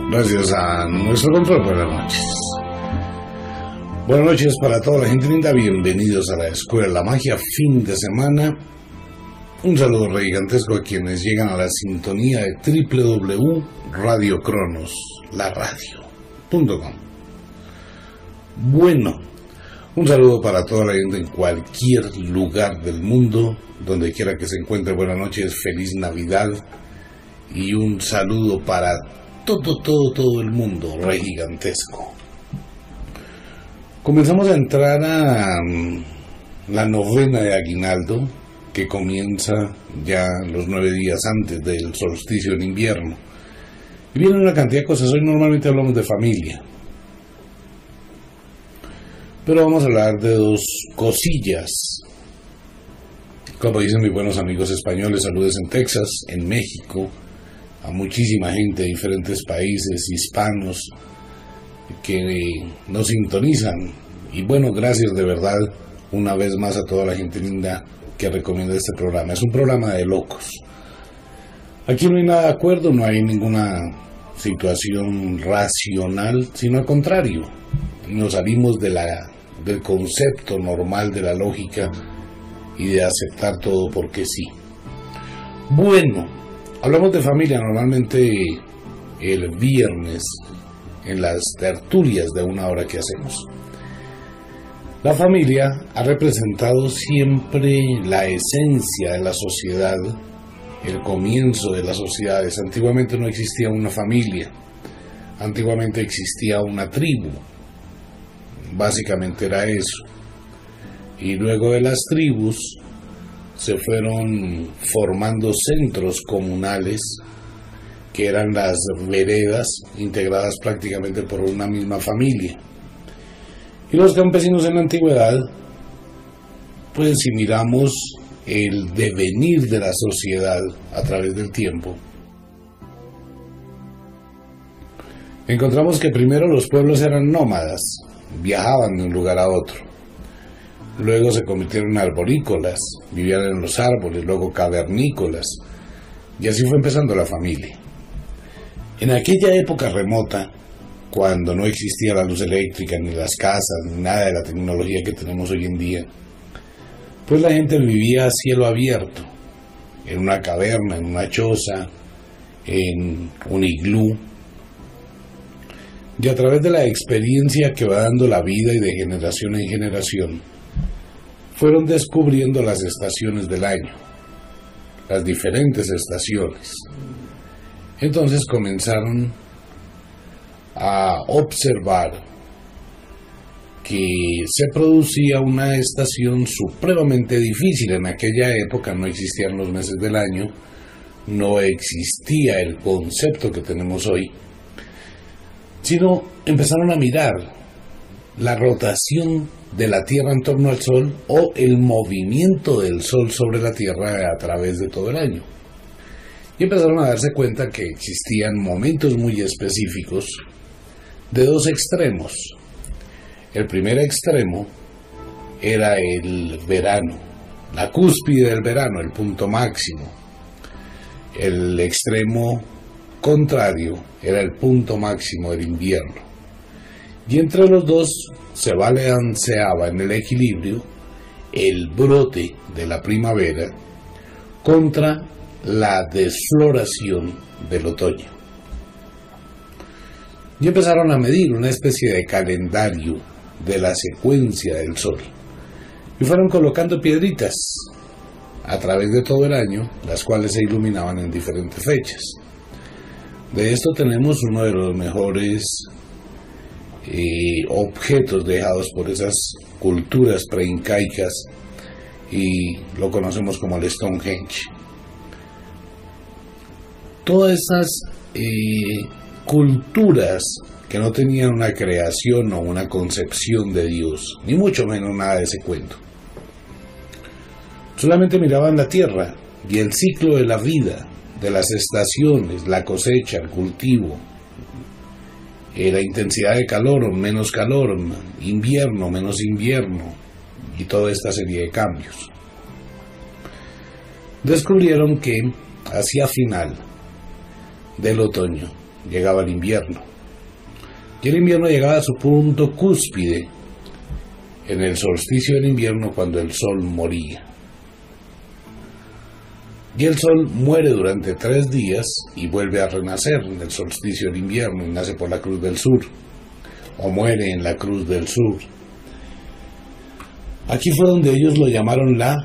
Gracias a nuestro control. Buenas noches. Buenas noches para toda la gente linda. Bienvenidos a la Escuela de la Magia, fin de semana. Un saludo gigantesco a quienes llegan a la sintonía de www.radiocronos, la radio.com. Bueno, un saludo para toda la gente en cualquier lugar del mundo, donde quiera que se encuentre. Buenas noches, feliz Navidad y un saludo para todo el mundo, re gigantesco. Comenzamos a entrar a la novena de Aguinaldo, que comienza ya los 9 días antes del solsticio en invierno. Y viene una cantidad de cosas. Hoy normalmente hablamos de familia, pero vamos a hablar de dos cosillas. Como dicen mis buenos amigos españoles, saludos en Texas, en México, a muchísima gente de diferentes países hispanos que nos sintonizan. Y bueno, gracias de verdad una vez más a toda la gente linda que recomienda este programa. Es un programa de locos. Aquí no hay nada de acuerdo, no hay ninguna situación racional, sino al contrario. Nos salimos del concepto normal de la lógica y de aceptar todo porque sí. Bueno, hablamos de familia normalmente el viernes en las tertulias de 1 hora que hacemos. La familia ha representado siempre la esencia de la sociedad, el comienzo de las sociedades. Antiguamente no existía una familia, antiguamente existía una tribu, básicamente era eso. Y luego de las tribus se fueron formando centros comunales, que eran las veredas, integradas prácticamente por una misma familia. Y los campesinos en la antigüedad, pues si miramos el devenir de la sociedad a través del tiempo, encontramos que primero los pueblos eran nómadas, viajaban de un lugar a otro. Luego se convirtieron en arborícolas, vivían en los árboles, luego cavernícolas, y así fue empezando la familia. En aquella época remota, cuando no existía la luz eléctrica, ni las casas, ni nada de la tecnología que tenemos hoy en día, pues la gente vivía a cielo abierto, en una caverna, en una choza, en un iglú. Y a través de la experiencia que va dando la vida y de generación en generación, fueron descubriendo las estaciones del año, las diferentes estaciones. Entonces comenzaron a observar que se producía una estación supremamente difícil. En aquella época no existían los meses del año, no existía el concepto que tenemos hoy, sino empezaron a mirar la rotación de la Tierra en torno al Sol o el movimiento del Sol sobre la Tierra a través de todo el año. Y empezaron a darse cuenta que existían momentos muy específicos de dos extremos. El primer extremo era el verano, la cúspide del verano, el punto máximo. El extremo contrario era el punto máximo del invierno. Y entre los dos se balanceaba en el equilibrio el brote de la primavera contra la desfloración del otoño. Y empezaron a medir una especie de calendario de la secuencia del sol. Y fueron colocando piedritas a través de todo el año, las cuales se iluminaban en diferentes fechas. De esto tenemos uno de los mejores objetos dejados por esas culturas preincaicas, y lo conocemos como el Stonehenge. Todas esas culturas que no tenían una creación o una concepción de Dios, ni mucho menos nada de ese cuento. Solamente miraban la tierra y el ciclo de la vida, de las estaciones, la cosecha, el cultivo, la intensidad de calor o menos calor, invierno, menos invierno, y toda esta serie de cambios. Descubrieron que hacia final del otoño llegaba el invierno. Y el invierno llegaba a su punto cúspide en el solsticio del invierno, cuando el sol moría. Y el sol muere durante 3 días y vuelve a renacer en el solsticio del invierno y nace por la Cruz del Sur, o muere en la Cruz del Sur. Aquí fue donde ellos lo llamaron la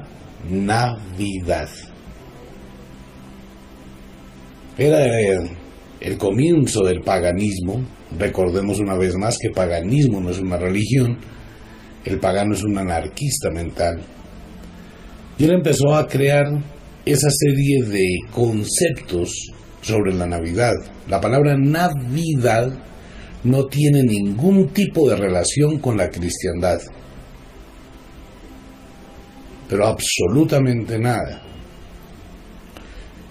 Navidad. Era el comienzo del paganismo. Recordemos una vez más que paganismo no es una religión, el pagano es un anarquista mental. Y él empezó a crear esa serie de conceptos sobre la Navidad. La palabra Navidad no tiene ningún tipo de relación con la cristiandad, pero absolutamente nada.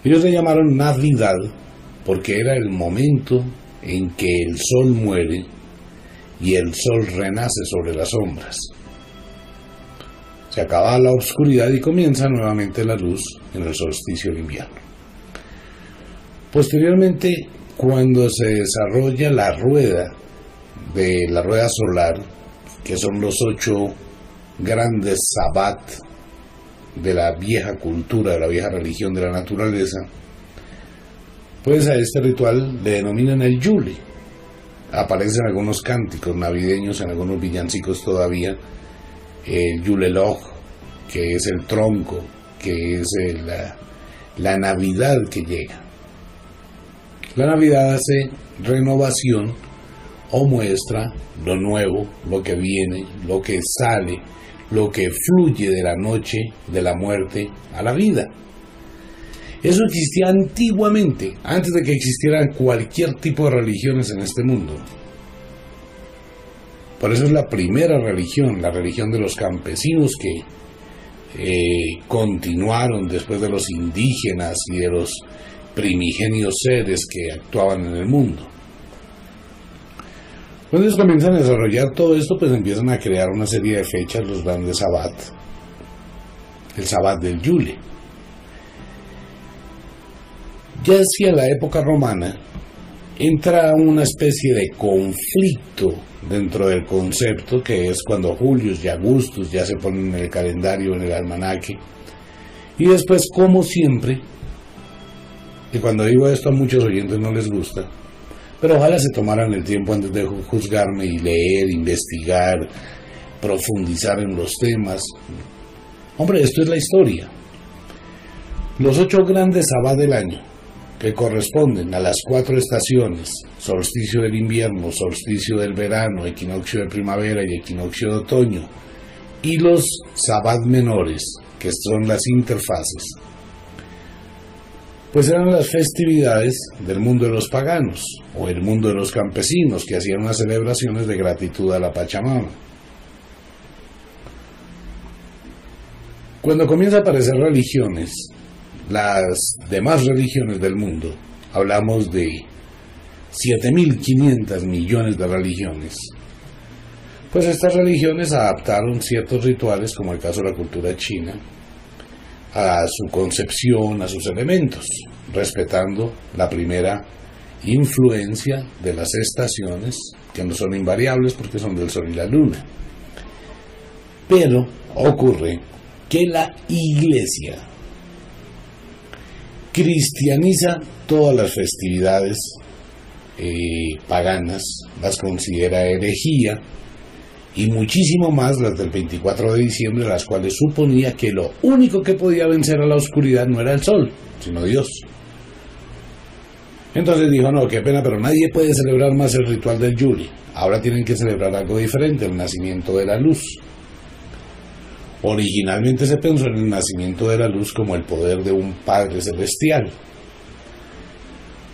Ellos le llamaron Navidad porque era el momento en que el sol muere y el sol renace sobre las sombras. Se acaba la oscuridad y comienza nuevamente la luz en el solsticio del invierno. Posteriormente, cuando se desarrolla la rueda solar, que son los 8 grandes sabbat de la vieja cultura, de la vieja religión de la naturaleza, pues a este ritual le denominan el Yule. Aparecen algunos cánticos navideños, en algunos villancicos todavía, el Yuleloj, que es el tronco, que es la Navidad que llega. La Navidad hace renovación o muestra lo nuevo, lo que viene, lo que sale, lo que fluye de la noche, de la muerte a la vida. Eso existía antiguamente, antes de que existieran cualquier tipo de religiones en este mundo. Por eso es la primera religión, la religión de los campesinos, que continuaron después de los indígenas y de los primigenios seres que actuaban en el mundo. Cuando ellos comienzan a desarrollar todo esto, pues empiezan a crear una serie de fechas, los grandes sabbat, el sabbat del Yule. Ya hacia la época romana entra una especie de conflicto dentro del concepto, que es cuando Julius y Augustus ya se ponen en el calendario, en el almanaque. Y después, como siempre, y cuando digo esto a muchos oyentes no les gusta, pero ojalá se tomaran el tiempo antes de juzgarme y leer, investigar, profundizar en los temas. Hombre, esto es la historia. Los 8 grandes sabbat del año, que corresponden a las 4 estaciones: solsticio del invierno, solsticio del verano, equinoccio de primavera y equinoccio de otoño, y los sabbat menores, que son las interfases, pues eran las festividades del mundo de los paganos, o el mundo de los campesinos, que hacían unas celebraciones de gratitud a la Pachamama. Cuando comienzan a aparecer religiones, las demás religiones del mundo, hablamos de 7.500 millones de religiones, pues estas religiones adaptaron ciertos rituales, como el caso de la cultura china, a su concepción, a sus elementos, respetando la primera influencia de las estaciones, que no son invariables porque son del sol y la luna. Pero ocurre que la Iglesia cristianiza todas las festividades paganas, las considera herejía, y muchísimo más las del 24 de diciembre, las cuales suponía que lo único que podía vencer a la oscuridad no era el sol, sino Dios. Entonces dijo: no, qué pena, pero nadie puede celebrar más el ritual del Yule. Ahora tienen que celebrar algo diferente, el nacimiento de la luz. Originalmente se pensó en el nacimiento de la luz como el poder de un Padre Celestial,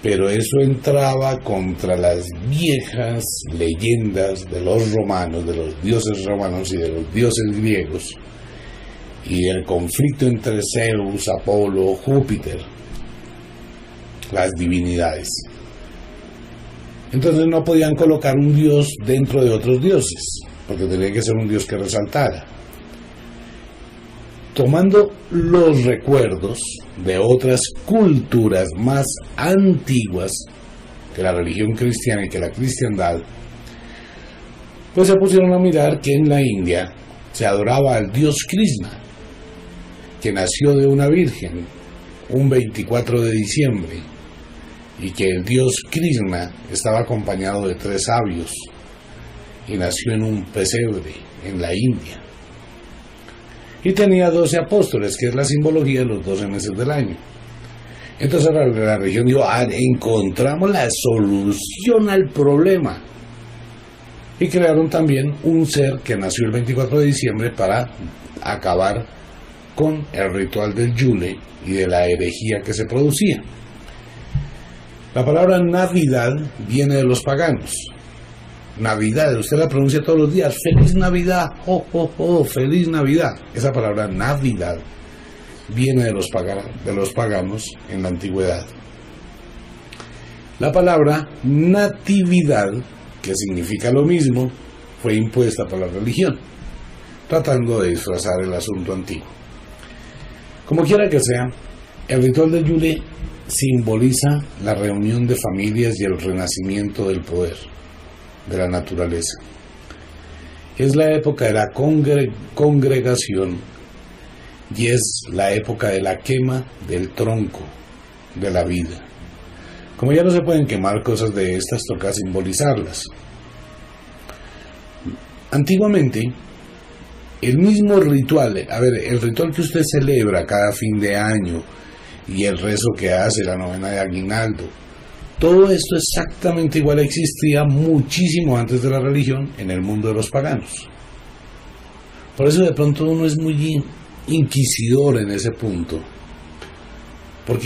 pero eso entraba contra las viejas leyendas de los romanos, de los dioses romanos y de los dioses griegos, y el conflicto entre Zeus, Apolo, Júpiter, las divinidades. Entonces no podían colocar un dios dentro de otros dioses, porque tenía que ser un dios que resaltara. Tomando los recuerdos de otras culturas más antiguas, que la religión cristiana y que la cristiandad, pues se pusieron a mirar que en la India se adoraba al dios Krishna, que nació de una virgen un 24 de diciembre, y que el dios Krishna estaba acompañado de 3 sabios y nació en un pesebre en la India. Y tenía 12 apóstoles, que es la simbología de los 12 meses del año. Entonces la religión dijo, encontramos la solución al problema. Y crearon también un ser que nació el 24 de diciembre para acabar con el ritual del Yule y de la herejía que se producía. La palabra Navidad viene de los paganos. Navidad, usted la pronuncia todos los días, feliz Navidad, oh, oh, oh, feliz Navidad. Esa palabra Navidad viene de los paganos en la antigüedad. La palabra natividad, que significa lo mismo, fue impuesta por la religión, tratando de disfrazar el asunto antiguo. Como quiera que sea, el ritual del Yule simboliza la reunión de familias y el renacimiento del poder, de la naturaleza. Es la época de la congregación y es la época de la quema del tronco de la vida. Como ya no se pueden quemar cosas de estas, toca simbolizarlas. Antiguamente, el mismo ritual, el ritual que usted celebra cada fin de año y el rezo que hace, la novena de aguinaldo, todo esto exactamente igual existía muchísimo antes de la religión en el mundo de los paganos. Por eso de pronto uno es muy inquisidor en ese punto, porque